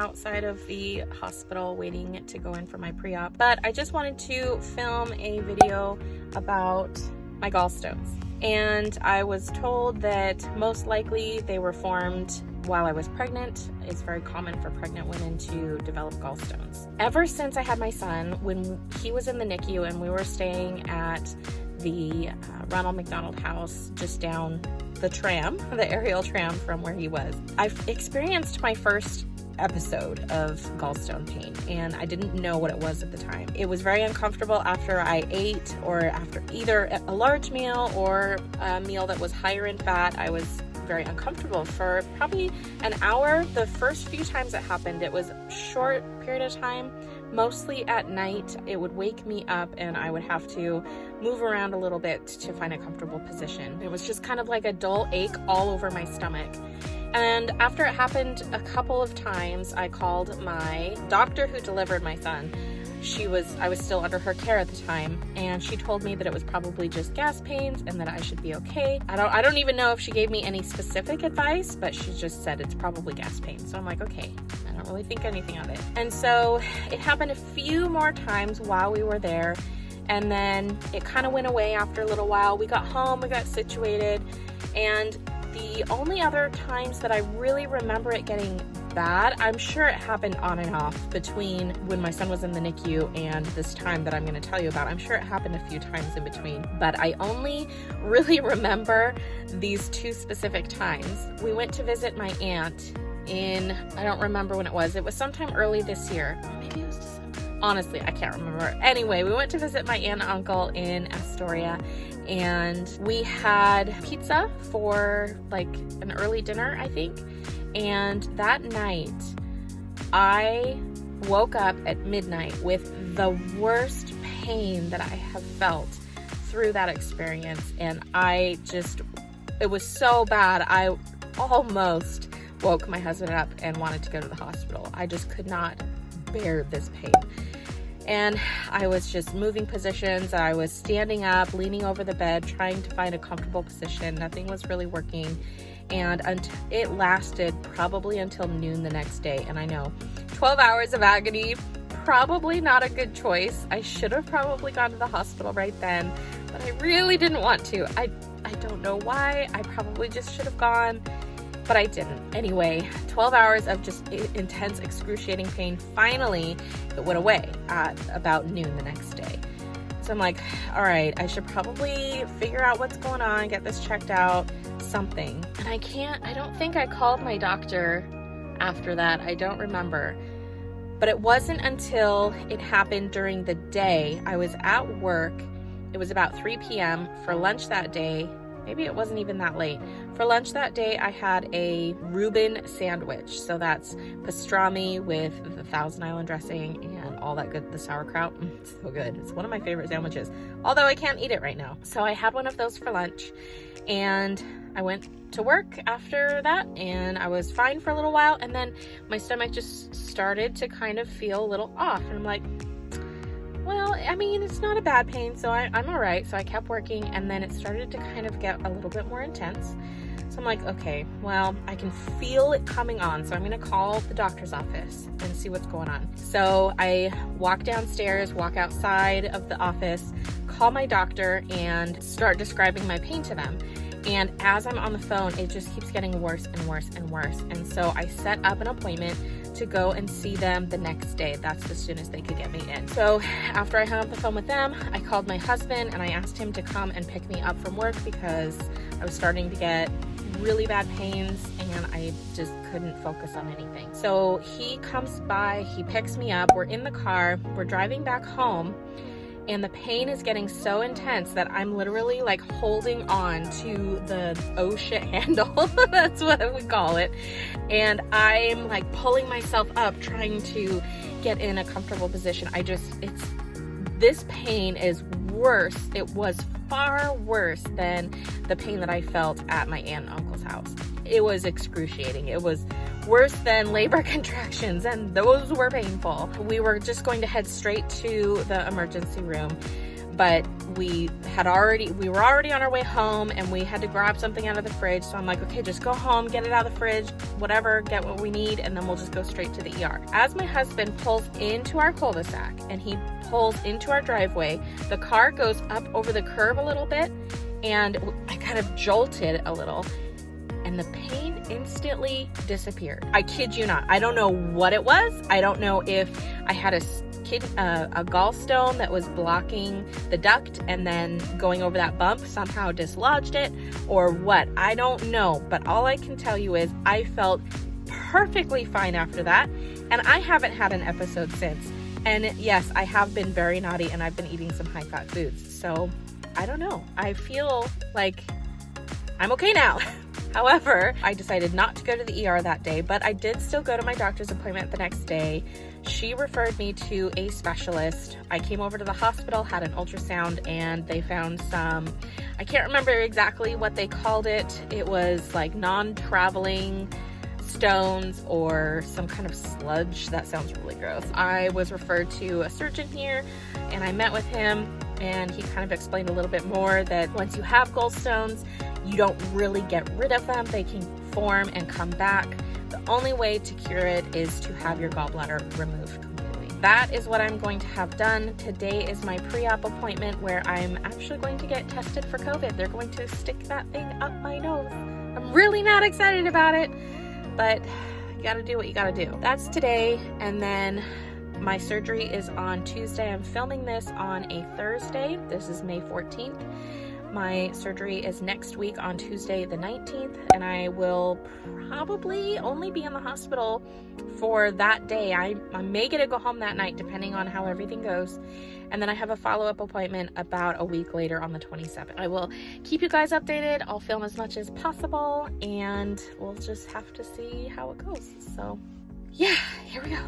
outside of the hospital waiting to go in for my pre-op, but I just wanted to film a video about my gallstones. And I was told that most likely they were formed while I was pregnant. It's very common for pregnant women to develop gallstones. Ever since I had my son, when he was in the NICU and we were staying at the Ronald McDonald House just down the tram, the aerial tram from where he was, I've experienced my first episode of gallstone pain, and I didn't know what it was at the time. It was very uncomfortable after I ate, or after either a large meal or a meal that was higher in fat. I was very uncomfortable for probably an hour. The first few times it happened, it was a short period of time, mostly at night. It would wake me up and I would have to move around a little bit to find a comfortable position. It was just kind of like a dull ache all over my stomach. And after it happened a couple of times, I called my doctor who delivered my son. I was still under her care at the time, and she told me that it was probably just gas pains and that I should be okay. I don't even know if she gave me any specific advice, but she just said it's probably gas pains. So I'm like, okay, I don't really think anything of it. And so it happened a few more times while we were there, and then it kind of went away after a little while. We got home, we got situated, and the only other times that I really remember it getting bad, I'm sure it happened on and off between when my son was in the NICU and this time that I'm going to tell you about. I'm sure it happened a few times in between, but I only really remember these two specific times. We went to visit my aunt in, I don't remember when it was sometime early this year. Maybe it was December. Honestly, I can't remember. Anyway, we went to visit my aunt and uncle in Astoria, and we had pizza for like an early dinner, I think. And that night, I woke up at midnight with the worst pain that I have felt through that experience. And it was so bad, I almost woke my husband up and wanted to go to the hospital. I just could not bear this pain. And I was just moving positions. I was standing up, leaning over the bed, trying to find a comfortable position. Nothing was really working. And it lasted probably until noon the next day. And I know, 12 hours of agony, probably not a good choice. I should have probably gone to the hospital right then, but I really didn't want to. I don't know why. I probably just should have gone, but I didn't. Anyway, 12 hours of just intense, excruciating pain. Finally, it went away at about noon the next day. So I'm like, all right, I should probably figure out what's going on, get this checked out, something. And I don't think I called my doctor after that. I don't remember. But it wasn't until it happened during the day. I was at work. It was about 3 p.m. for lunch that day. Maybe it wasn't even that late. For lunch that day, I had a Reuben sandwich. So that's pastrami with the Thousand Island dressing and all that good, the sauerkraut. It's so good. It's one of my favorite sandwiches, although I can't eat it right now. So I had one of those for lunch, and I went to work after that, and I was fine for a little while, and then my stomach just started to kind of feel a little off, and I'm like, well, I mean, it's not a bad pain, so I'm all right. So I kept working, and then it started to kind of get a little bit more intense. So I'm like, okay, well, I can feel it coming on, so I'm gonna call the doctor's office and see what's going on. So I walk downstairs, walk outside of the office, call my doctor, and start describing my pain to them. And as I'm on the phone, it just keeps getting worse and worse and worse. And so I set up an appointment to go and see them the next day. That's as soon as they could get me in. So after I hung up the phone with them, I called my husband and I asked him to come and pick me up from work because I was starting to get really bad pains and I just couldn't focus on anything. So he comes by, he picks me up, we're in the car, we're driving back home, and the pain is getting so intense that I'm literally like holding on to the oh shit handle. That's what we call it. And I'm like pulling myself up, trying to get in a comfortable position. This pain is worse. It was far worse than the pain that I felt at my aunt and uncle's house. It was excruciating. It was worse than labor contractions, and those were painful. We were just going to head straight to the emergency room, but we were already on our way home, and we had to grab something out of the fridge. So I'm like, okay, just go home, get it out of the fridge, whatever, get what we need, and then we'll just go straight to the ER. As my husband pulls into our cul-de-sac and he pulls into our driveway, the car goes up over the curb a little bit, and I kind of jolted a little, and the pain instantly disappeared. I kid you not. I don't know what it was. I don't know if I had a gallstone that was blocking the duct and then going over that bump somehow dislodged it, or what. I don't know, but all I can tell you is I felt perfectly fine after that, and I haven't had an episode since. And yes, I have been very naughty, and I've been eating some high-fat foods, so I don't know. I feel like I'm okay now. However, I decided not to go to the ER that day, but I did still go to my doctor's appointment the next day. She referred me to a specialist. I came over to the hospital, had an ultrasound, and they found some, I can't remember exactly what they called it. It was like non-traveling stones or some kind of sludge. That sounds really gross. I was referred to a surgeon here, and I met with him, and he kind of explained a little bit more that once you have gallstones, you don't really get rid of them. They can form and come back. The only way to cure it is to have your gallbladder removed completely. That is what I'm going to have done. Today is my pre-op appointment where I'm actually going to get tested for COVID. They're going to stick that thing up my nose. I'm really not excited about it, but you gotta do what you gotta do. That's today, and then my surgery is on Tuesday. I'm filming this on a Thursday. This is May 14th. My surgery is next week on Tuesday the 19th, and I will probably only be in the hospital for that day. I may get to go home that night depending on how everything goes, and then I have a follow-up appointment about a week later on the 27th. I will keep you guys updated. I'll film as much as possible, and we'll just have to see how it goes. So yeah, here we go.